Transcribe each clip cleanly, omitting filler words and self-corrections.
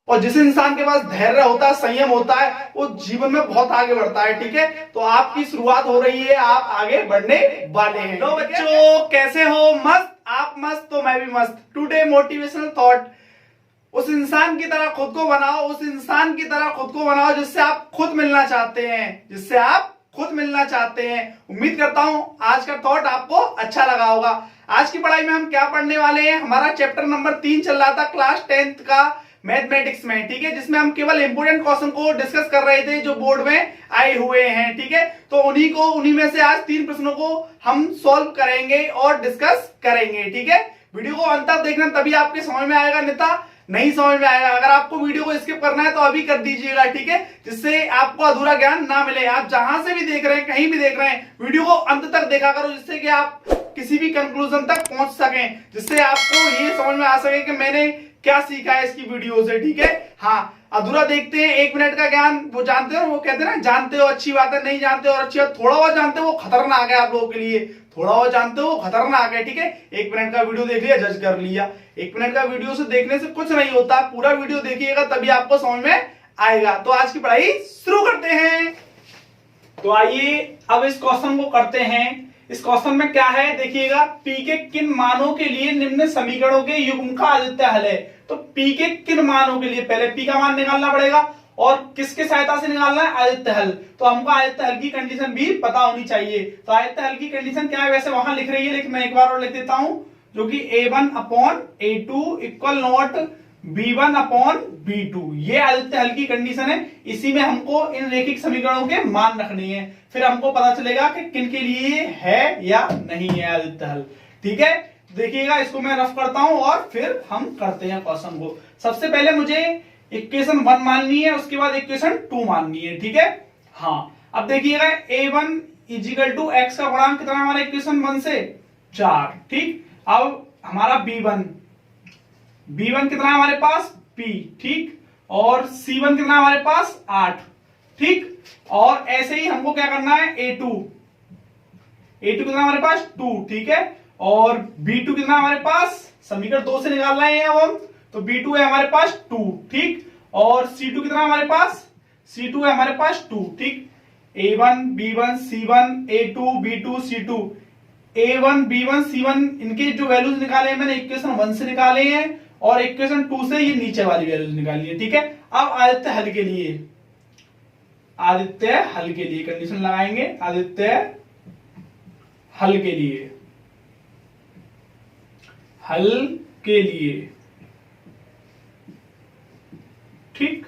और जिस इंसान के पास धैर्य होता है, संयम होता है, वो जीवन में बहुत आगे बढ़ता है। ठीक है, तो आपकी शुरुआत हो रही है, आप आगे बढ़ने वाले हैं। तो बच्चों कैसे हो? मस्त? आप मस्त तो मैं भी मस्त। टुडे मोटिवेशनल थॉट, उस इंसान की तरह खुद को बनाओ, उस इंसान की तरह खुद को बनाओ जिससे आप खुद मिलना चाहते हैं, जिससे आप खुद मिलना चाहते हैं। उम्मीद करता हूं आज का थॉट आपको अच्छा लगा होगा। आज की पढ़ाई में हम क्या पढ़ने वाले हैं? हमारा चैप्टर नंबर 3 चल रहा था क्लास 10th का मैथमेटिक्स में। ठीक है, जिसमें हम केवल इंपोर्टेंट क्वेश्चन को डिस्कस कर रहे थे जो बोर्ड में आए हुए हैं। ठीक है, तो उन्हीं में से आज 3 प्रश्नों को हम सॉल्व करेंगे और डिस्कस करेंगे। ठीक है, वीडियो को अंत तक देखना, तभी आपके समझ में आएगा, नहीं नहीं समझ में आएगा। अगर आपको वीडियो को स्किप करना है तो अभी कर दीजिएगा। ठीक है, जिससे आपको अधूरा ज्ञान ना मिले। आप जहां से भी देख रहे हैं, कहीं भी देख रहे हैं, वीडियो को अंत तक देखा करो, जिससे कि आप किसी भी कंक्लूजन तक पहुंच सकें, जिससे आपको ये समझ में आ सके कि मैंने क्या सीखा है इसकी वीडियो से। ठीक है, हाँ, अधूरा देखते हैं 1 मिनट का ज्ञान, वो जानते हो, वो कहते हैं ना, जानते हो अच्छी बात है, नहीं जानते हो और अच्छी बात, थोड़ा बहुत जानते हो वो खतरनाक है आप लोगों के लिए, थोड़ा बहुत जानते हो वो खतरनाक है। ठीक है, 1 मिनट का वीडियो देख लिया, जज कर लिया। 1 मिनट का वीडियो से देखने से कुछ नहीं होता, पूरा वीडियो देखिएगा तभी आपको समझ में आएगा। तो आज की पढ़ाई शुरू करते हैं। तो आइए अब इस क्वेश्चन को करते हैं। इस क्वेश्चन में क्या है देखिएगा, पी के किन मानों के लिए निम्न समीकरणों के युग्म का आदित्य हल है। तो पी के किन मानों के लिए पहले पी का मान निकालना पड़ेगा और किसके सहायता से निकालना है? आदित्य हल। तो हमको आदित्य हल की कंडीशन भी पता होनी चाहिए। तो आदित्य हल की कंडीशन क्या है? वैसे वहां लिख रही है, लेकिन मैं एक बार और लिख देता हूं, जो कि a1/a2 इक्वल नॉट b1/b2, ये आदित्य हल की कंडीशन है। इसी में हमको इन रैखिक समीकरणों के मान रखने हैं, फिर हमको पता चलेगा कि किन के लिए है या नहीं है आदित्य हल। ठीक है, देखिएगा, इसको मैं रफ करता हूं और फिर हम करते हैं क्वेश्चन को। सबसे पहले मुझे इक्वेशन 1 माननी है, उसके बाद इक्वेशन 2 माननी है। ठीक है, हाँ, अब देखिएगा a1 = x का गुणांक कितना हमारा इक्वेशन 1 से 4। ठीक, अब हमारा b1 कितना है हमारे पास? p। ठीक, और c1 कितना हमारे पास? 8। ठीक, और ऐसे ही हमको क्या करना है? a2 कितना हमारे पास? 2। ठीक है, और b2 कितना हमारे पास? समीकरण 2 से निकाल रहे हैं अब हम, तो b2 है हमारे पास 2। ठीक, और c2 कितना हमारे पास? c2 है हमारे पास 2। ठीक, a1 b1 c1 a2 b2 c2, a1 b1 c1 इनके जो वैल्यूज निकाले हैं मैंने इक्वेशन 1 से निकाले हैं, और इक्वेशन 2 से ये नीचे वाली वैल्यूज निकाली है। ठीक है, अब आदित्य हल के लिए कंडीशन लगाएंगे। आदित्य हल के लिए ठीक,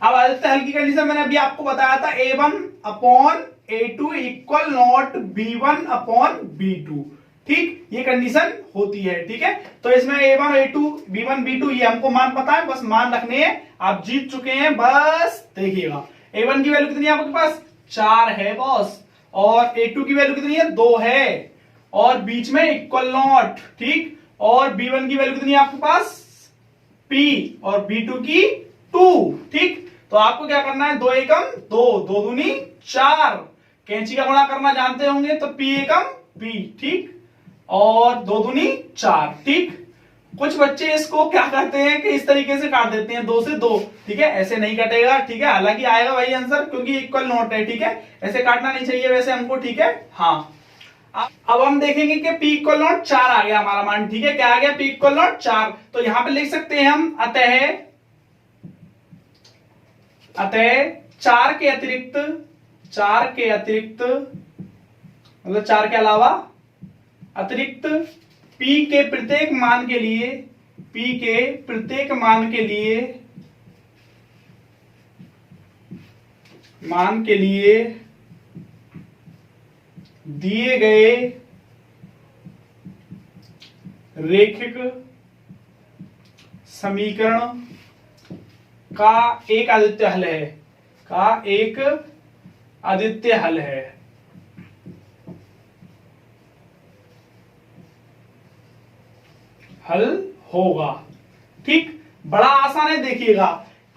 अब आदित्य हल की कंडीशन मैंने अभी आपको बताया था, a1/a2 इक्वल नॉट b1/b2। ठीक, ये कंडीशन होती है। ठीक है, तो इसमें a1 a2 b1 b2 ये हमको मान पता है, बस मान रखने हैं। आप जीत चुके हैं, बस देखिएगा a1 की वैल्यू कितनी है आपके पास? 4 है बॉस, और a2 की वैल्यू कितनी है? 2 है, और बीच में इक्वल नॉट। ठीक, और b1 की वैल्यू कितनी है आपके पास? p, और b2 की 2। ठीक, तो आपको क्या करना है? 2 एकम 2, 2 दूनी 4, कैंची का गुणा करना जानते होंगे, तो p एकम p। ठीक, और 2 दूनी 4। ठीक, कुछ बच्चे इसको क्या करते हैं कि इस तरीके से काट देते हैं, 2 से 2। ठीक है, ऐसे नहीं कटेगा। ठीक है, हालांकि आएगा वही आंसर क्योंकि इक्वल नॉट है। ठीक है, ऐसे काटना नहीं चाहिए वैसे हमको। ठीक है, हाँ, अब हम देखेंगे कि p इक्वल नॉट 4 आ गया हमारा मान। ठीक है, क्या आ गया? p equal not 4। तो यहां पे लिख सकते हैं हम, अतः 4 के अतिरिक्त मतलब 4 के अलावा अतिरिक्त p के प्रत्येक मान के लिए दिए गए रैखिक समीकरण का एक आदित्य हल है। हल होगा। ठीक, बड़ा आसान है। देखिएगा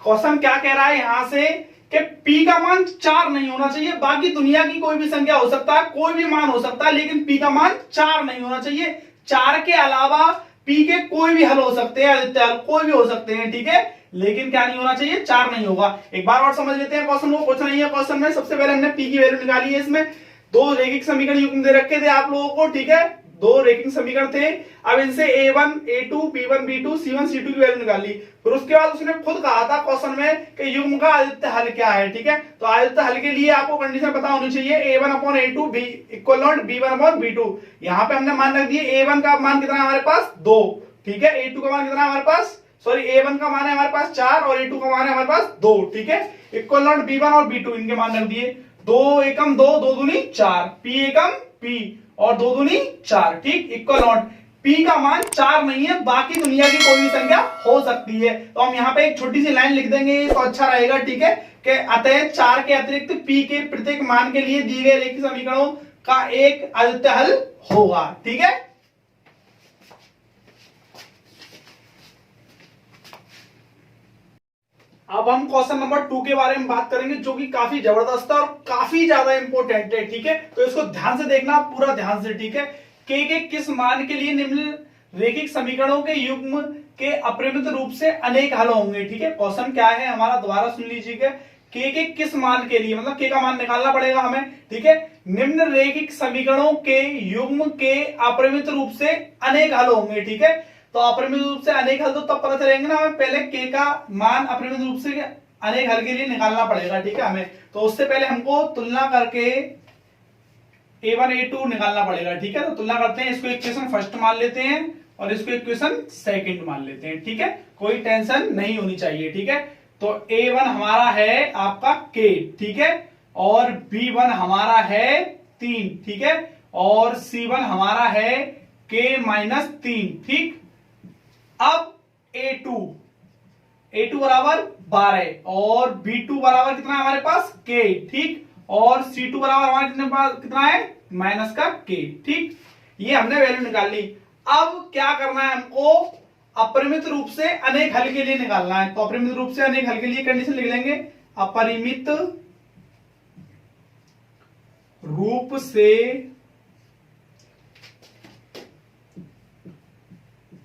क्वेश्चन क्या कह रहा है यहां से कि p का मान 4 नहीं होना चाहिए, बाकी दुनिया की कोई भी संख्या हो सकता है, कोई भी मान हो सकता है, लेकिन p का मान 4 नहीं होना चाहिए। 4 के अलावा p के कोई भी हल हो सकते हैं, आदित्य हल कोई भी हो सकते हैं। ठीक है, लेकिन क्या नहीं होना चाहिए, 4 नहीं होगा। एक बार और समझ लेते हैं क्वेश्चन को। क्वेश्चन नहीं है, क्वेश्चन में सबसे पहले हमने पी की वैल्यू निकाली है। इसमें दो रैखिक समीकरण युग्म दे रखे थे आप लोगों को, ठीक है, दो रैखिक समीकरण थे। अब इनसे a1 a2 b1 b2 c1 c2 की वैल्यू निकाल ली। फिर उसके बाद उसने खुद कहा था क्वेश्चन में कि युग्म का आदित्य हल क्या है, ठीक है। तो आदित्य हल के लिए आपको कंडीशन पता होनी चाहिए, a1 upon a2 b equal not b1 upon b2। यहाँ पे हमने मान रख दिए, a1 का मान कितना है हमारे पास 2, ठीक है, a2 का मान कितना है हमारे पास, सॉरी a1 का मान है हमारे पास 4 और a2 का मान है हमारे पास 2, ठीक है। इक्वल नॉट b1 और b2 इनके मान रख दिए, 2 एकम 2, 2 दूनी 4, p एकम p और 2 दूनी 4, ठीक। इक्वल नॉट p का मान 4 नहीं है, बाकी दुनिया की कोई भी संख्या हो सकती है। तो हम यहाँ पे एक छोटी सी लाइन लिख देंगे तो अच्छा रहेगा, ठीक है, कि अतः 4 के अतिरिक्त p के प्रत्येक मान के लिए दिए गए रैखिक समीकरणों का एक आदित्य हल होगा, ठीक है। अब हम क्वेश्चन नंबर 2 के बारे में बात करेंगे, जो कि काफी जबरदस्त है और काफी ज्यादा इंपॉर्टेंट है, ठीक है। तो इसको ध्यान से देखना, पूरा ध्यान से, ठीक है। के किस मान के लिए निम्न रैखिक समीकरणों के युग्म के अपरिमित रूप से अनेक हल होंगे, ठीक है। क्वेश्चन क्या है हमारा, दोबारा सुन लीजिएगा। के किस मान के लिए, मतलब के का मान निकालना पड़ेगा हमें, ठीक है। निम्न रैखिक समीकरणों के युग्म के अपरिमित रूप से अनेक हल होंगे, ठीक है। तो अपरिमित रूप से अनेक हल तो तब पता चलेंगे ना, हमें पहले के का मान अपरिमित रूप से अनेक हल के लिए निकालना पड़ेगा, ठीक है हमें। तो उससे पहले हमको तुलना करके a1 a2 निकालना पड़ेगा, ठीक है। तो तुलना करते हैं, इसको इक्वेशन फर्स्ट मान लेते हैं और इसको इक्वेशन सेकंड मान लेते हैं, ठीक है। कोई टेंशन नहीं होनी चाहिए, ठीक है। तो a1 हमारा है आपका k, ठीक है, और b1 हमारा है 3, ठीक है, और c1 हमारा है k माइनस 3, ठीक। अब a2 बराबर 12 और b2 बराबर कितना है हमारे पास k, ठीक, और c2 बराबर हमारे कितना है माइनस का k, ठीक। ये हमने वैल्यू निकाल ली। अब क्या करना है हमको, अपरिमित रूप से अनेक हल के लिए निकालना है। तो अपरिमित रूप से अनेक हल के लिए कंडीशन लिख लेंगे, अपरिमित रूप से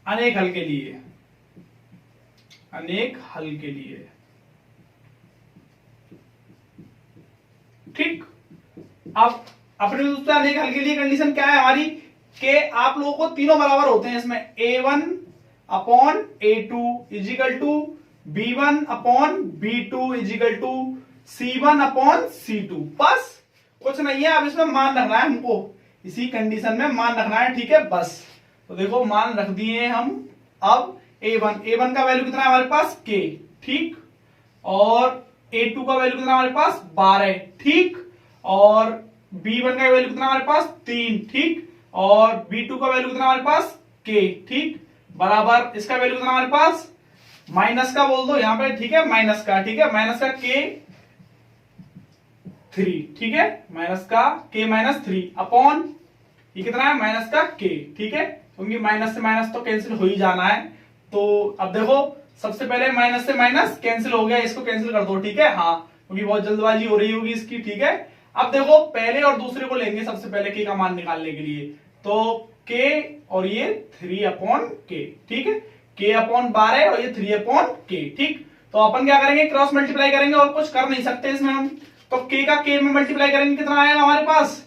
अनेक हल के लिए, अनेक हल के लिए, ठीक। अब अपने रूप से अनेक हल के लिए कंडीशन क्या है हमारी, कि आप लोगों को तीनों बराबर होते हैं इसमें, a1 upon a2 equal to b1 upon b2 equal to c1 upon c2, बस कुछ नहीं है। अब इसमें मान रखना है हमको, इसी कंडीशन में मान रखना है, ठीक है, बस। तो देखो मान रख दिए हम। अब a1 का वैल्यू कितना है हमारे पास k, ठीक, और a2 का वैल्यू कितना हमारे पास 12, ठीक, और b1 का वैल्यू कितना हमारे पास 3, ठीक, और b2 का वैल्यू कितना हमारे पास k, ठीक, बराबर इसका वैल्यू कितना हमारे पास माइनस का बोल दो यहाँ पे, ठीक है, माइनस का, ठीक है, माइनस का k 3, ठीक है, माइनस का k माइनस 3 अपॉन ये कितना है माइनस का k, ठीक है, क्योंकि माइनस से माइनस तो कैंसिल हो ही जाना है। तो अब देखो सबसे पहले माइनस से माइनस कैंसिल हो गया, इसको कैंसिल कर दो, ठीक है, हाँ, क्योंकि बहुत जल्दबाजी हो रही होगी इसकी, ठीक है। अब देखो पहले और दूसरे को लेंगे सबसे पहले के का मान निकालने के लिए, तो k और ये 3 अपॉन k, ठीक है, k अपॉन 12 और ये 3 अपॉन k, ठीक। तो अपन क्या करेंगे, क्रॉस मल्टीप्लाई करेंगे, और कुछ कर नहीं सकते इसमें हम। तो k का k में मल्टीप्लाई करेंगे, कितना आएगा हमारे पास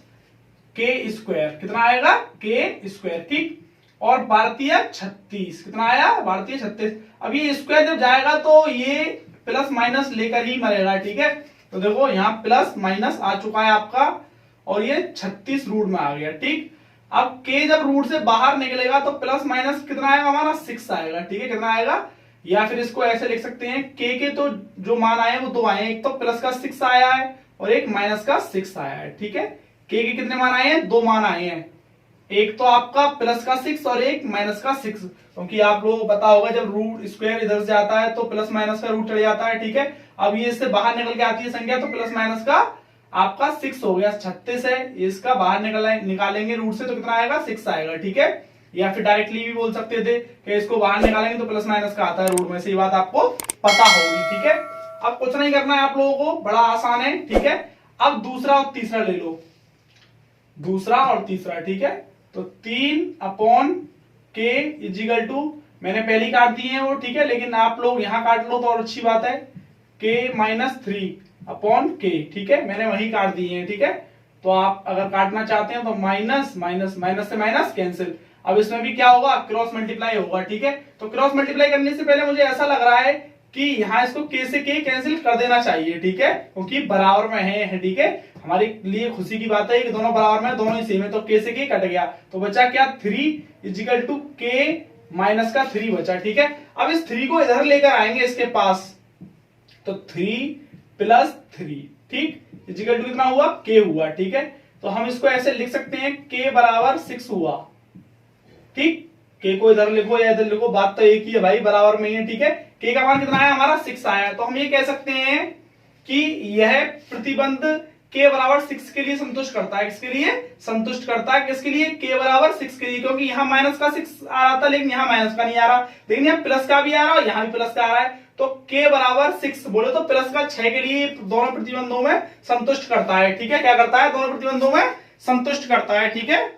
k स्क्वायर, कितना आएगा k स्क्वायर, ठीक, और भारतीय 36 कितना आया भारतीय 36। अब ये स्क्वायर जब जाएगा तो ये प्लस माइनस लेकर ही मरेगा, ठीक है। तो देखो यहाँ प्लस माइनस आ चुका है आपका और ये 36 रूट में आ गया, ठीक। अब k जब रूट से बाहर निकलेगा तो प्लस माइनस कितना आएगा हमारा 6 आएगा, ठीक है, कितना आएगा, या फिर इसको ऐसे लिख सकते हैं, k के तो जो मान आए वो दो आए हैं, एक तो प्लस का 6 आया है और एक माइनस का 6 आया है, ठीक है। k के कितने मान आए हैं, दो मान आए हैं, एक तो आपका प्लस का 6 और एक माइनस का 6, क्योंकि आप लोगों को पता होगा जब रूट स्क्वायर इधर से आता है तो प्लस माइनस का रूट चढ़ जाता है, ठीक है। अब ये इससे बाहर निकल के आती है संख्या तो प्लस माइनस का आपका 6 हो गया, 36 है, इसका बाहर निकालेंगे रूट से तो कितना आएगा 6 आएगा, ठीक है। या फिर डायरेक्टली भी बोल सकते थे कि इसको बाहर निकालेंगे तो प्लस माइनस का आता है रूट में से, ये बात आपको पता होगी, ठीक है। अब कुछ नहीं करना है आप लोगों को, बड़ा आसान है, ठीक है। अब दूसरा और तीसरा ले लो, दूसरा और तीसरा, ठीक है। तो 3 अपॉन k इजिकल टू मैंने पहले ही काट दिए हैं वो, ठीक है, लेकिन आप लोग यहाँ काट लो तो और अच्छी बात है, k-3/k, ठीक है, मैंने वही काट दिए हैं, ठीक है। तो आप अगर काटना चाहते हैं तो माइनस माइनस माइनस से माइनस कैंसिल। अब इसमें भी क्या होगा, क्रॉस मल्टीप्लाई होगा, ठीक है। तो क्रॉस मल्टीप्लाई करने से पहले मुझे ऐसा लग रहा है कि यहाँ इसको k से k कैंसिल कर देना चाहिए, ठीक है, क्योंकि बराबर में है, ठीक है। हमारे लिए खुशी की बात है कि दोनों बराबर में, दोनों ही सेम है, तो k से k कट गया, तो बचा क्या, 3 = k माइनस का 3 बचा, ठीक है। अब इस 3 को इधर लेकर आएंगे इसके पास, तो 3 + 3, ठीक, इजिकल टू कितना हुआ, k हुआ, ठीक है। तो हम इसको ऐसे लिख सकते हैं k = 6 हुआ, ठीक। k को इधर लिखो या इधर लिखो, बात तो एक ही है भाई, बराबर में ही है, ठीक है। k का मान कितना आया हमारा, 6 आया। तो हम ये कह सकते हैं कि यह प्रतिबंध k = 6 के लिए संतुष्ट करता है। किसके लिए संतुष्ट करता है, किसके लिए, k = 6 के लिए, क्योंकि यहाँ माइनस का 6 आ रहा था लेकिन यहाँ माइनस का नहीं आ रहा, लेकिन यहाँ प्लस का भी आ रहा है और यहाँ भी प्लस का आ रहा है। तो k = 6 बोले तो प्लस का 6 के लिए दोनों प्रतिबंधों में संतुष्ट करता है, ठीक है। क्या करता है, दोनों प्रतिबंधों में संतुष्ट करता है, ठीक है।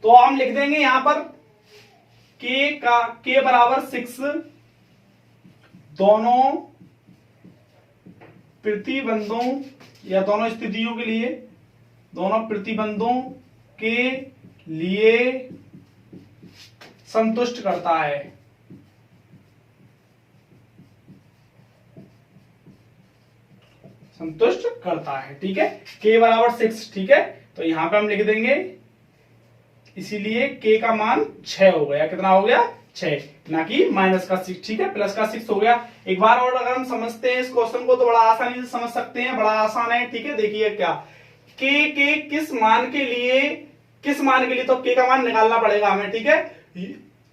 तो हम लिख देंगे यहां पर k = 6 दोनों प्रतिबंधों या दोनों स्थितियों के लिए, दोनों प्रतिबंधों के लिए संतुष्ट करता है। संतुष्ट करता है, ठीक है। k = 6, ठीक है। तो यहां पे हम लिख देंगे, इसीलिए k का मान 6 हो गया। कितना हो गया, 6, ना कि माइनस का 6, ठीक है, प्लस का 6 हो गया। एक बार और अगर हम समझते हैं इस क्वेश्चन को तो बड़ा आसानी से समझ सकते हैं, बड़ा आसान है, ठीक है। देखिए क्या, k के किस मान के लिए, तो k का मान निकालना पड़ेगा हमें, ठीक है।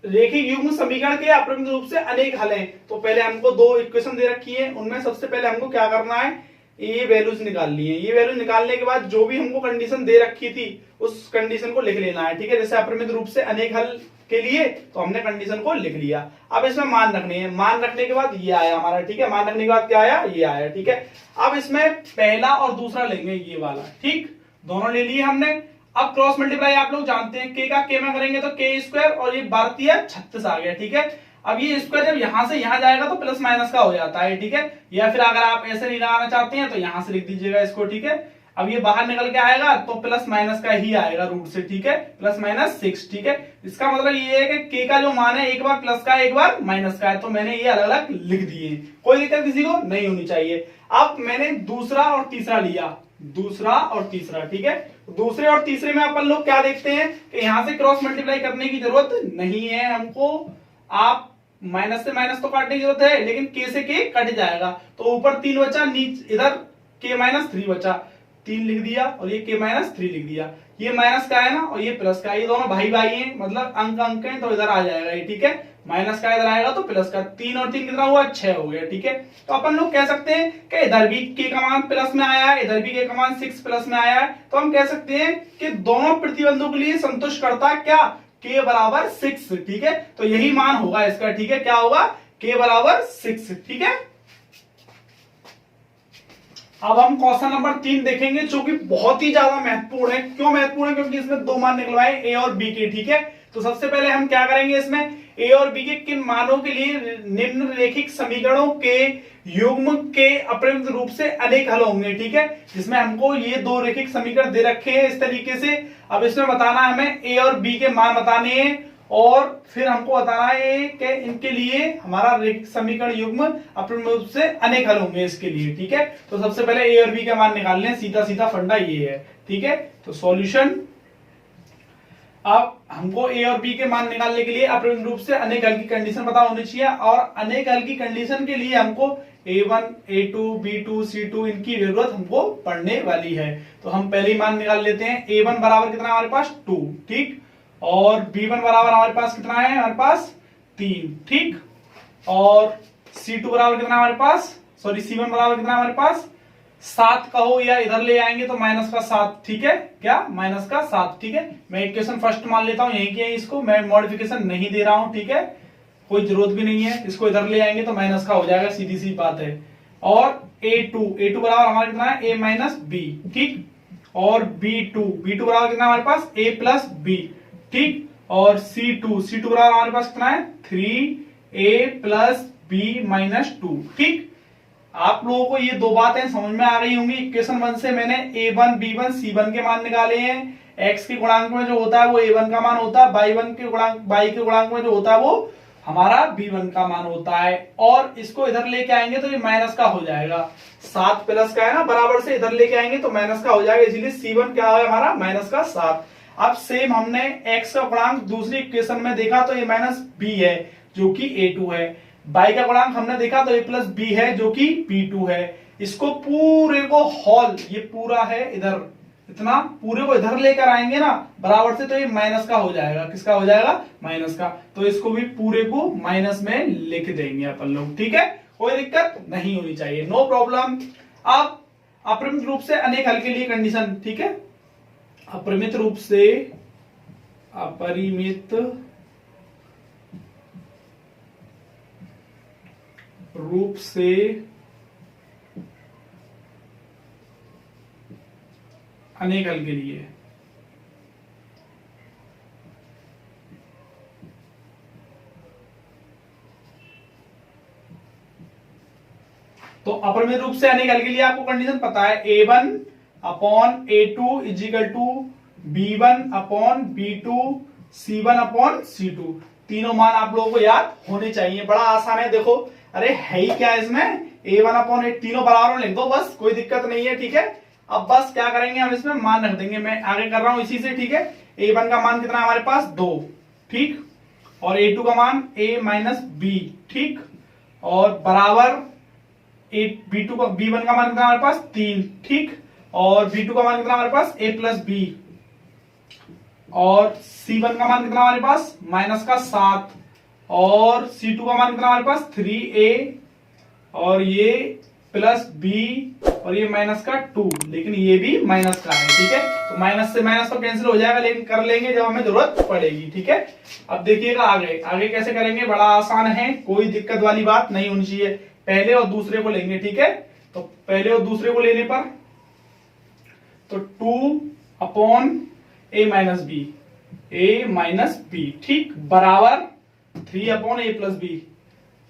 रेखिक युग्म समीकरण के अपरिमित रूप से अनेक हल हैं। तो पहले हमको दो इक्वेशन दे रखी है, उनमें सबसे पहले हमको क्या करना है, ये वैल्यूज निकालनी है। ये वैल्यू निकालने के बाद जो भी हमको कंडीशन दे रखी थी उस कंडीशन को लिख लेना है, ठीक है। जैसे अपरिमित रूप से अनेक हल के लिए तो हमने कंडीशन को लिख लिया। अब इसमें मान रखने हैं, मान रखने के बाद ये आया हमारा, ठीक है। मान रखने के बाद क्या आया, ये आया, ठीक है। अब इसमें पहला और दूसरा लेंगे, ये वाला, ठीक, दोनों ले लिए हमने। अब क्रॉस मल्टीप्लाई आप लोग जानते हैं, k का k में करेंगे तो k² और ये 12×36 आ गया, ठीक है। अब ये स्क्वायर जब यहां से यहां जाएगा तो प्लस माइनस का हो जाता है, ठीक है। या फिर अगर आप ऐसे नहीं लगाना चाहते हैं तो यहां से लिख दीजिएगा इसको, ठीक है। अब ये बाहर निकल के आएगा तो प्लस माइनस का ही आएगा रूट से, ठीक है, +-6, ठीक है। इसका मतलब ये है कि k का जो मान है एक बार प्लस का है एक बार माइनस का है, तो मैंने ये अलग अलग लिख दिए, कोई दिक्कत किसी को नहीं होनी चाहिए। अब मैंने दूसरा और तीसरा लिया, दूसरा और तीसरा, ठीक है। दूसरे और तीसरे में अपन लोग क्या देखते हैं कि यहां से क्रॉस मल्टीप्लाई करने की जरूरत नहीं है हमको। आप माइनस से माइनस तो काटने की जरूरत है, लेकिन k से k कट जाएगा, तो ऊपर 3 बचा, नीचे इधर k-3 बचा, 3 लिख दिया और ये k-3 लिख दिया। ये माइनस का है ना और ये प्लस का, ये दोनों भाई भाई हैं, मतलब अंक अंक हैं, तो इधर आ जाएगा ये, ठीक है। माइनस का इधर आएगा तो प्लस का, 3 और 3 कितना हुआ, 6 हो गया, ठीक है। तो अपन लोग कह सकते हैं कि इधर भी k का मान प्लस में आया है, इधर भी k का मान 6 प्लस में आया है, तो हम कह सकते हैं कि दोनों प्रतिबंधों के लिए संतुष्ट करता है क्या, k = 6, ठीक है। तो यही मान होगा इसका, ठीक है। क्या होगा, k = 6, ठीक है। अब हम क्वेश्चन नंबर 3 देखेंगे, जो कि बहुत ही ज्यादा महत्वपूर्ण है। क्यों महत्वपूर्ण है, क्योंकि इसमें दो मान निकलवाए a और b के, ठीक है। तो सबसे पहले हम क्या करेंगे, इसमें a और b के किन मानों के लिए निम्न रेखिक समीकरणों के युग्म के अपरिमित रूप से अनेक हल होंगे, ठीक है। जिसमें हमको ये दो रेखिक समीकरण दे रखे हैं इस तरीके से। अब इसमें बताना है हमें a और b के मान बताने हैं, और फिर हमको बताना है कि इनके लिए हमारा रेखिक समीकरण युग्म अपरिमित रूप से अनेक हल होंगे इसके लिए, ठीक है। तो सबसे पहले a और b के मान निकालने हैं, सीधा सीधा फंडा ये है, ठीक है। तो सॉल्यूशन, अब हमको a और b के मान निकालने के लिए अपरिमित रूप से अनेक हल की कंडीशन पता होनी चाहिए, और अनेक हल की कंडीशन के लिए हमको a1, a2, b2, c2 इनकी जरूरत हमको पड़ने वाली है। तो हम पहले ही मान निकाल लेते हैं। a1 बराबर कितना हमारे पास 2, ठीक, और b1 बराबर हमारे पास कितना है, हमारे पास 3, ठीक, और c2 बराबर कितना हमारे पास, सॉरी c1 बराबर कितना हमारे पास 7 कहो, या इधर ले आएंगे तो -7, ठीक है, क्या -7, ठीक है। मैं इक्वेशन फर्स्ट मान लेता हूं, यही की है, इसको मैं मॉडिफिकेशन नहीं दे रहा हूं, ठीक है, कोई जरूरत भी नहीं है। इसको इधर ले आएंगे तो माइनस का हो जाएगा, सीधी सी बात है। और A2 बराबर हमारा कितना है A माइनस बी, ठीक। और B2 बराबर कितना हमारे पास A प्लस बी, ठीक। और C2 बराबर हमारे पास कितना है 3A प्लस बी माइनस 2, ठीक। आप लोगों को ये दो बातें समझ में आ गई होंगी। इक्वेशन 1 से मैंने A1 B1 C1 के मान निकाले हैं। x के गुणांक में जो होता है वो A1 का मान होता है, y के गुणांक में जो होता है वो हमारा B1 का मान होता है। और इसको इधर लेके आएंगे तो ये माइनस का हो जाएगा, 7 प्लस का है ना, बराबर से इधर लेके आएंगे तो माइनस का हो जाएगा, इसीलिए C1 क्या है हमारा माइनस का 7। अब सेम हमने x का गुणांक दूसरी इक्वेशन में देखा तो ये माइनस b है जो कि A2 है। y का गुणांक हमने देखा तो a प्लस बी है जो कि B2 है। इसको पूरे को होल, ये पूरा है इधर, इतना पूरे को इधर लेकर आएंगे ना बराबर से तो ये माइनस का हो जाएगा। किसका हो जाएगा माइनस का। तो इसको भी पूरे को माइनस में लिख देंगे अपन लोग, ठीक है, कोई दिक्कत नहीं होनी चाहिए, नो प्रॉब्लम। अब अपरिमित रूप से अनेक हल के लिए कंडीशन, ठीक है, अपरिमित रूप से अनेक हल के लिए तो अपरिमित रूप से अनेक हल के लिए आपको कंडीशन पता है, A1 upon A2 equal to B1 upon B2 C1 upon C2। तीनों मान आप लोगों को याद होने चाहिए, बड़ा आसान है। देखो अरे है ही क्या इसमें, A1 अपॉन A, तीनों बराबर लिख दो बस, कोई दिक्कत नहीं है, ठीक है। अब बस क्या करेंगे हम इसमें मान रख देंगे, मैं आगे कर रहा हूं इसी से, ठीक है। A1 का मान कितना है हमारे पास 2, ठीक। और A2 का मान A माइनस बी, ठीक। और बराबर B1 का मान कितना हमारे पास 3, ठीक। और B2 का मान कितना हमारे पास A प्लस बी। और C1 का मान कितना हमारे पास माइनस का 7। और C2 का मान कितना हमारे पास 3A और ये प्लस बी और ये माइनस का 2, लेकिन ये भी माइनस का है, ठीक है। तो माइनस से माइनस तो कैंसिल हो जाएगा, लेकिन कर लेंगे जब हमें जरूरत पड़ेगी, ठीक है। अब देखिएगा आगे कैसे करेंगे, बड़ा आसान है, कोई दिक्कत वाली बात नहीं होनी चाहिए। पहले और दूसरे को लेंगे, ठीक है। तो पहले और दूसरे को लेने पर तो 2 अपॉन A माइनस बी, ठीक, बराबर 3 upon A plus B,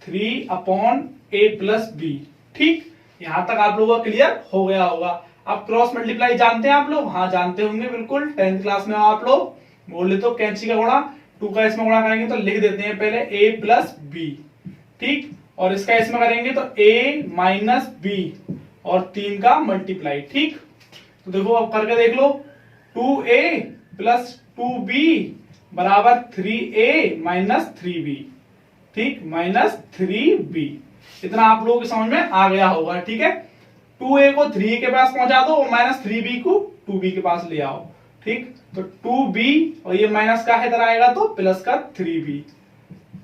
3 upon A plus B, ठीक। यहां तक आप लोगों का क्लियर हो गया होगा। अब क्रॉस मल्टीप्लाई जानते हैं आप लोग, हाँ जानते होंगे बिल्कुल, 10th क्लास में आप लोग बोले तो कैंची का गुणा 2 का इसमें गुणा करेंगे तो लिख देते हैं पहले A प्लस बी, ठीक। और इसका इसमें करेंगे तो A माइनस बी और 3 का मल्टीप्लाई, ठीक। तो देखो अब करके देख लो, 2A प्लस 2B बराबर 3A माइनस 3B, ठीक, माइनस 3B। इतना आप लोगों की समझ में आ गया होगा, ठीक है। 2A को 3 के पास पहुंचा दो और माइनस 3B को 2B के पास ले आओ, ठीक। तो 2B और ये माइनस का इधर आएगा तो प्लस का 3B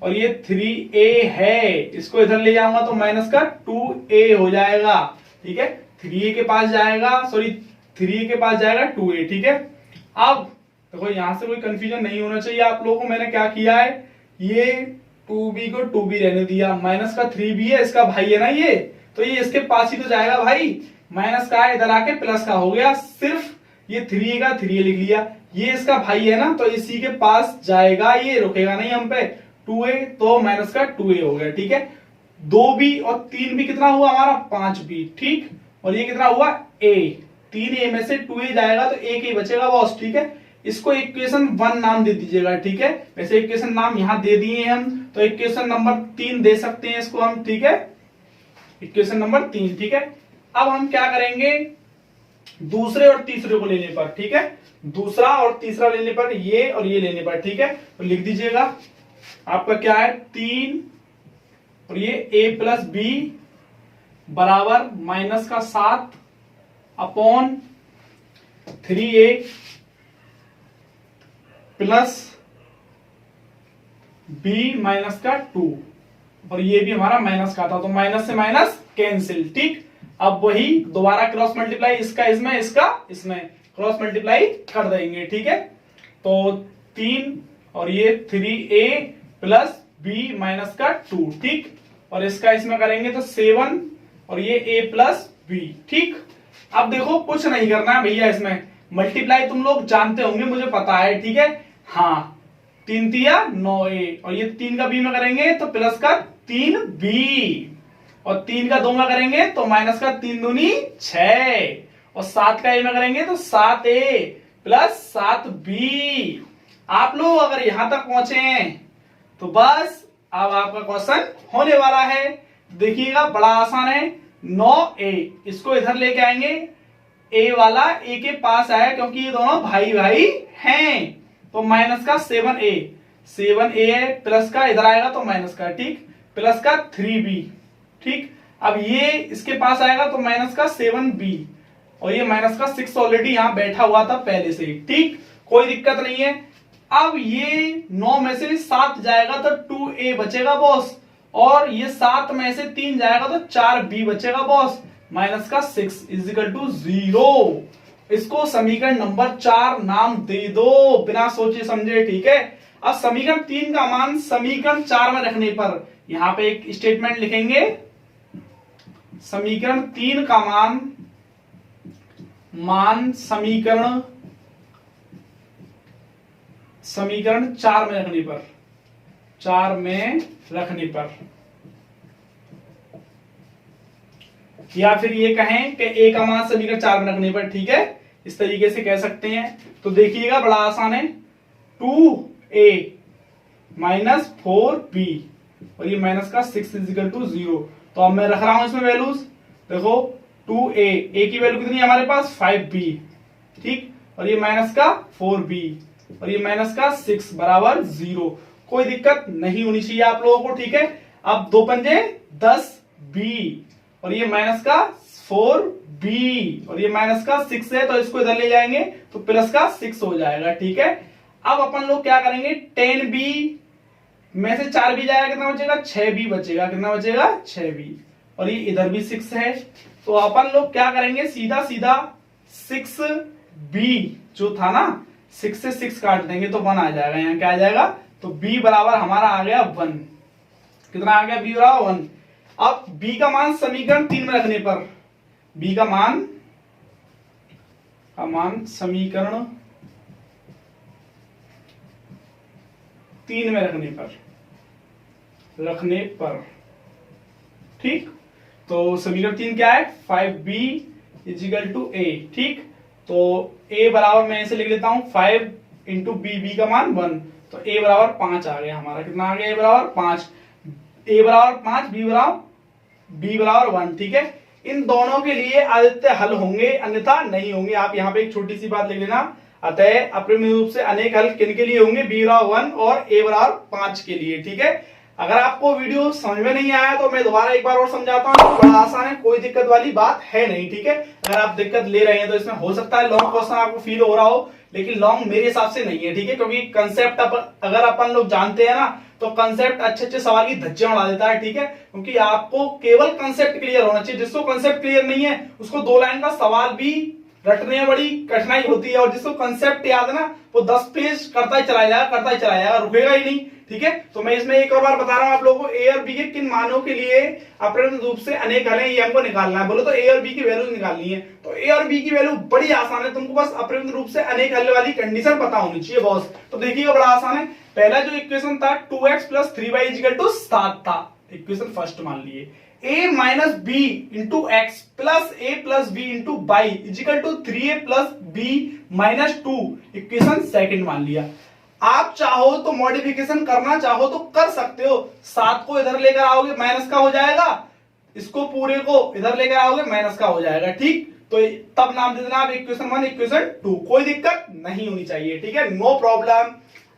और ये 3A है, इसको इधर ले जाऊंगा तो माइनस का 2A हो जाएगा, ठीक है। 3A के पास जाएगा, सॉरी 3A के पास जाएगा 2A, ठीक है। अब देखो यहां से कोई कंफ्यूजन नहीं होना चाहिए आप लोगों को। मैंने क्या किया है, ये 2B को 2B रहने दिया, माइनस का 3B है, इसका भाई है ना ये, तो ये इसके पास ही तो जाएगा भाई, माइनस का है इधर आके प्लस का हो गया, सिर्फ ये 3A का 3A लिख लिया, ये इसका भाई है ना तो इसी के पास जाएगा, ये रुकेगा नहीं हम पे, 2A तो माइनस का 2A हो गया, ठीक है। 2B और 3B कितना हुआ हमारा 5B, ठीक। और ये कितना हुआ A, 3A में से 2A जाएगा तो एक ही बचेगा बॉस, ठीक है। इसको इक्वेशन 1 नाम दे दीजिएगा, ठीक है। वैसे इक्वेशन नाम यहां दे दिए हम, तो इक्वेशन नंबर 3 दे सकते हैं इसको हम, ठीक है, इक्वेशन नंबर 3, ठीक है। अब हम क्या करेंगे, दूसरे और तीसरे को लेने पर, ठीक है, दूसरा और तीसरा लेने पर, ये और ये लेने पर, ठीक है। तो लिख दीजिएगा आपका क्या है 3 और ये A प्लस बी बराबर माइनस का 7 upon 3A plus B minus का 2 और ये भी हमारा माइनस का था, तो माइनस से माइनस कैंसिल, ठीक। अब वही दोबारा क्रॉस मल्टीप्लाई, इसका इसमें, इसका इसमें क्रॉस मल्टीप्लाई कर देंगे, ठीक है। तो 3 और ये 3A प्लस B माइनस का 2, ठीक। और इसका इसमें करेंगे तो 7 और ये a प्लस बी। ठीक, अब देखो कुछ नहीं करना है भैया, इसमें मल्टीप्लाई तुम लोग जानते होंगे, मुझे पता है। ठीक है, हाँ, 3 तिया 9a, और ये 3 का b में करेंगे तो प्लस का 3b, और 3 का 2 में करेंगे तो माइनस का 3 दूनी 6, और 7 का a में करेंगे तो 7a प्लस 7b। आप लोग अगर यहां तक पहुंचे हैं तो बस अब आपका क्वेश्चन होने वाला है। देखिएगा बड़ा आसान है। 9a, इसको इधर लेके आएंगे, a वाला a के पास आया क्योंकि ये दोनों भाई भाई हैं, तो माइनस का 7a है, प्लस का इधर आएगा तो माइनस का, ठीक, प्लस का 3b। ठीक, अब ये इसके पास आएगा तो माइनस का 7b, और ये माइनस का 6 ऑलरेडी यहां बैठा हुआ था पहले से ही। ठीक, कोई दिक्कत नहीं है। अब ये 9 में से 7 जाएगा तो 2a बचेगा बॉस, और ये 7 में से 3 जाएगा तो 4b बचेगा बॉस, माइनस का 6 इजिकल टू 0। इसको समीकरण नंबर 4 नाम दे दो बिना सोचे समझे। ठीक है, अब समीकरण 3 का मान समीकरण 4 में रखने पर यहां पे एक स्टेटमेंट लिखेंगे, समीकरण 3 का मान समीकरण 4 में रखने पर, 4 में रखने पर, या फिर ये कहें कि a का मान समीकरण 4 में रखने पर। ठीक है, इस तरीके से कह सकते हैं। तो देखिएगा बड़ा आसान है, 2a माइनस 4b, और ये माइनस का 6 इजिकल टू 0। तो अब मैं रख रहा हूं इसमें वैल्यूज, देखो 2a की वैल्यू कितनी है हमारे पास 5b, ठीक, और ये माइनस का 4b, और ये माइनस का 6 बराबर 0। कोई दिक्कत नहीं होनी चाहिए आप लोगों को। ठीक है, अब 2 पंजे 10b, और ये माइनस का 4b, और ये माइनस का 6 है तो इसको इधर ले जाएंगे तो प्लस का 6 हो जाएगा। ठीक है, अब अपन लोग क्या करेंगे, 10b में से 4b जाएगा, कितना बचेगा 6b बचेगा, कितना बचेगा 6b, और ये इधर भी 6 है, तो अपन लोग क्या करेंगे, सीधा सीधा 6b जो था ना, 6 से 6 काट देंगे तो 1 आ जाएगा, यहाँ क्या आ जाएगा, तो b बराबर हमारा आ गया 1। कितना आ गया, b बराबर 1। अब b का मान समीकरण 3 में रखने पर, b का मान समीकरण 3 में रखने पर, ठीक, तो समीकरण 3 क्या है, 5b इजिकल टू a। ठीक, तो a बराबर मैं ऐसे लिख लेता हूं 5 इंटू b का मान 1, तो a बराबर 5 आ गया हमारा। कितना आ गया, a बराबर 5, a बराबर 5, b बराबर 1। ठीक है, इन दोनों के लिए आदित्य हल होंगे अन्यथा नहीं होंगे। आप यहाँ पे एक छोटी सी बात लिख लेना, अतः अप्रमेय रूप से अनेक हल किनके लिए होंगे, b बराबर 1 और a बराबर 5 के लिए। ठीक है, अगर आपको वीडियो समझ में नहीं आया तो मैं दोबारा एक बार और समझाता हूँ, बड़ा आसान है, कोई दिक्कत वाली बात है नहीं। ठीक है, अगर आप दिक्कत ले रहे हैं तो इसमें हो सकता है लॉन्ग क्वेश्चन आपको फील हो रहा हो, लेकिन लॉन्ग मेरे हिसाब से नहीं है। ठीक है, क्योंकि कंसेप्ट अगर अपन लोग जानते हैं ना तो कंसेप्ट अच्छे सवाल की धज्जियां उड़ा देता है। ठीक है, क्योंकि आपको केवल कंसेप्ट क्लियर होना चाहिए। जिसको कंसेप्ट क्लियर नहीं है उसको 2 लाइन का सवाल भी रटने में बड़ी कठिनाई होती है, और जिसको कंसेप्ट याद है ना वो 10 पेज करता ही चला जाएगा, रुकेगा ही नहीं। ठीक है, तो मैं इसमें एक और बार बता रहा हूं आप लोगों को, ए और बी के किन मानों के लिए अप्रमेय रूप से अनेक हल हैं ये हमको निकालना है। बोलो तो ए और बी की वैल्यू निकालनी है, तो ए और बी की वैल्यू बड़ी आसान है, तुमको बस अप्रमेय रूप से अनेक हल वाली कंडीशन पता होनी चाहिए बॉस। तो देखिएगा बड़ा आसान है, पहला जो इक्वेशन था 2x plus 3y equal to 7 था, इक्वेशन फर्स्ट मान लिए, a minus B into X plus A plus B into Y equal to 3a plus B minus 2, equation second मान लिया। आप चाहो तो मॉडिफिकेशन करना चाहो तो कर सकते हो, 7 को इधर लेकर आओगे माइनस का हो जाएगा, इसको पूरे को इधर लेकर आओगे माइनस का हो जाएगा। ठीक, तो तब नाम दे देना आप इक्वेशन 1 इक्वेशन 2, कोई दिक्कत नहीं होनी चाहिए। ठीक है, नो प्रॉब्लम।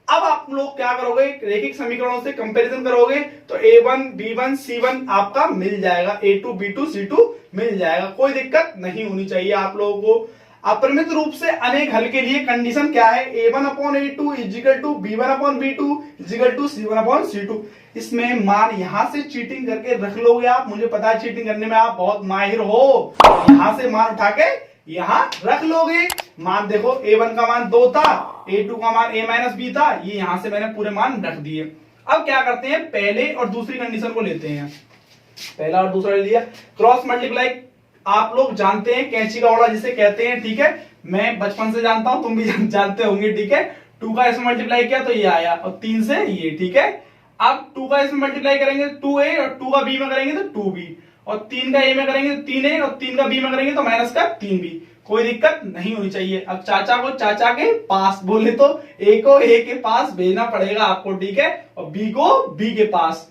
अब आप लोग क्या करोगे, रैखिक समीकरणों से कंपैरिजन करोगे तो a1 b1 c1 आपका मिल जाएगा, a2 b2 c2 मिल जाएगा, कोई दिक्कत नहीं होनी चाहिए आप लोगों को। अपरिमित रूप से अनेक हल के लिए कंडीशन क्या है, a1 upon a2 equal to b1 upon b2 equal to c1 upon c2। इसमें मान यहां से चीटिंग करके रख लोगे आप, मुझे पता है चीटिंग करने में आप बहुत माहिर हो, यहां से मान उठा के यहां रख लोगे। मान देखो a1 का मान 2 था, a2 का मान a माइनस b था, ये यहां से मैंने पूरे मान रख दिए। अब क्या करते हैं, पहले और दूसरी कंडीशन को लेते हैं। पहला और दूसरा ले लिया। क्रॉस मल्टीप्लाई आप लोग जानते हैं, कैंची का औड़ा जिसे कहते हैं, ठीक है, मैं बचपन से जानता हूं, तुम भी जानते होंगे, ठीक है। 2 का इसमें मल्टीप्लाई किया तो ये आया, और 3 से ये, ठीक है। अब 2 का इसमें मल्टीप्लाई करेंगे 2a, और 2 का b में करेंगे तो 2b, और 3 का a में करेंगे तो 3a, और 3 का b में करेंगे तो माइनस का 3b। कोई दिक्कत नहीं होनी चाहिए। अब चाचा को चाचा के पास बोले तो a को a के पास भेजना पड़ेगा आपको, ठीक है, और b को b के पास।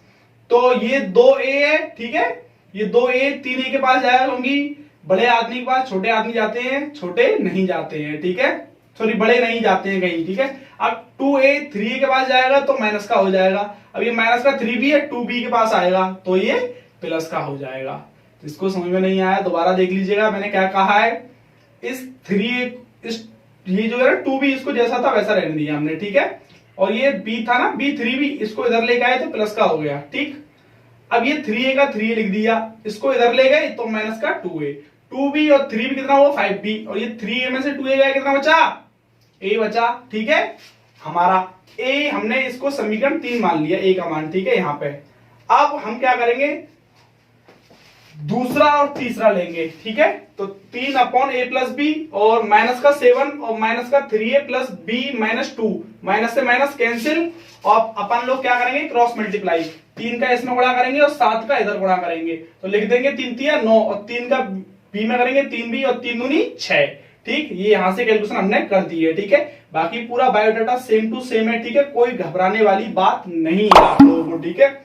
तो ये 2a है, ठीक है, ये 2a 3a के पास जाएगा, क्योंकि बड़े आदमी के पास छोटे आदमी जाते हैं, छोटे नहीं जाते हैं, ठीक है, सॉरी बड़े नहीं जाते हैं कहीं, ठीक है। अब 2a 3a के पास जाएगा तो माइनस का हो जाएगा। अब ये माइनस का 3b है, 2b के पास आएगा तो ये प्लस का हो जाएगा। तो इसको समझ में नहीं आया, दोबारा देख लीजिएगा, मैंने क्या कहा है। इस 3a इस ये जो है 2b इसको जैसा था वैसा रहने दिया हमने, ठीक है, और ये b था ना, b 3b, इसको इधर लेके आए तो प्लस का हो गया, ठीक। अब ये 3a का 3a लिख दिया, इसको इधर ले गए तो माइनस का 2a, 2b और 3b कितना हुआ 5b, और ये 3a में से 2a गया, कितना बचा a बचा, ठीक है। हमारा a हमने इसको समीकरण 3 मान लिया, a का मान, ठीक है, यहाँ पे। अब हम क्या करेंगे, दूसरा और तीसरा लेंगे, ठीक है। तो 3 अपॉन a प्लस बी, और माइनस का 7 और माइनस का 3a plus b minus 2, minus से माइनस कैंसिल, और अपन लोग क्या करेंगे क्रॉस मल्टीप्लाई, 3 का इसमें गुणा करेंगे और 7 का इधर गुणा करेंगे, तो लिख देंगे 3 तिया 9, और 3 का b में करेंगे 3b, और 3 दूनी 6, ठीक। ये यहां से कैलकुलेशन हमने कर दी है, ठीक है। बाकी पूरा बायोडाटा सेम टू सेम है, ठीक है, कोई घबराने वाली बात नहीं है आप लोगों को, ठीक है।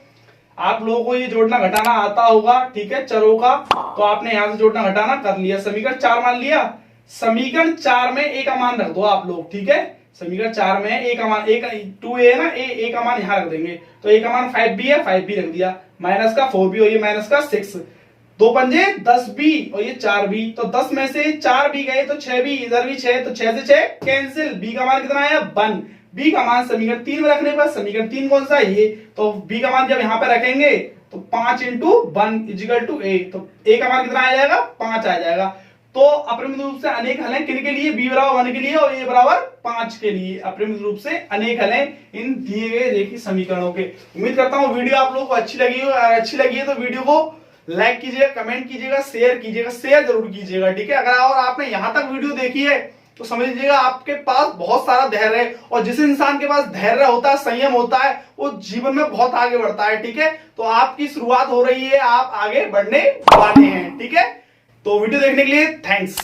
आप लोगों को ये जोड़ना घटाना आता होगा, ठीक है, चरों का, तो आपने यहां से जोड़ना घटाना कर लिया, समीकरण 4 मान लिया। समीकरण 4 में a का मान रख दो आप लोग, ठीक है, समीकरण 4 में a का मान 2a है ना, a का मान यहां रख देंगे, तो a का मान 5b है, 5b रख दिया, माइनस का 4b, और ये माइनस का 6, 2 पंजे 10b, और ये 4b, तो 10 में से 4b गए तो 6b, इधर भी 6, तो 6 से 6 कैंसिल, b का मान कितना आया 1, b का मान समीकरण 3 में रखने पर, समीकरण 3 कौन सा है ये, तो b का मान जब यहाँ पे रखेंगे तो 5 इंटू 1 इजिकल टू a, तो a का मान कितना आ जाएगा 5 आ जाएगा। तो अपरिमित रूप से अनेक हल है किन के लिए, b बराबर 1 के लिए और a बराबर 5 के लिए अपरिमित रूप से अनेक हल है इन दिए गए रेखीय समीकरणों के। उम्मीद करता हूँ वीडियो आप लोगों को अच्छी लगी हो, अगर अच्छी लगी है तो वीडियो को लाइक कीजिएगा, कमेंट कीजिएगा, शेयर कीजिएगा, शेयर जरूर कीजिएगा, ठीक है। अगर और आपने यहां तक वीडियो देखी है तो समझ लीजिएगा आपके पास बहुत सारा धैर्य है, और जिस इंसान के पास धैर्य होता है, संयम होता है, वो जीवन में बहुत आगे बढ़ता है, ठीक है। तो आपकी शुरुआत हो रही है, आप आगे बढ़ने वाले हैं, ठीक है। तो वीडियो देखने के लिए थैंक्स।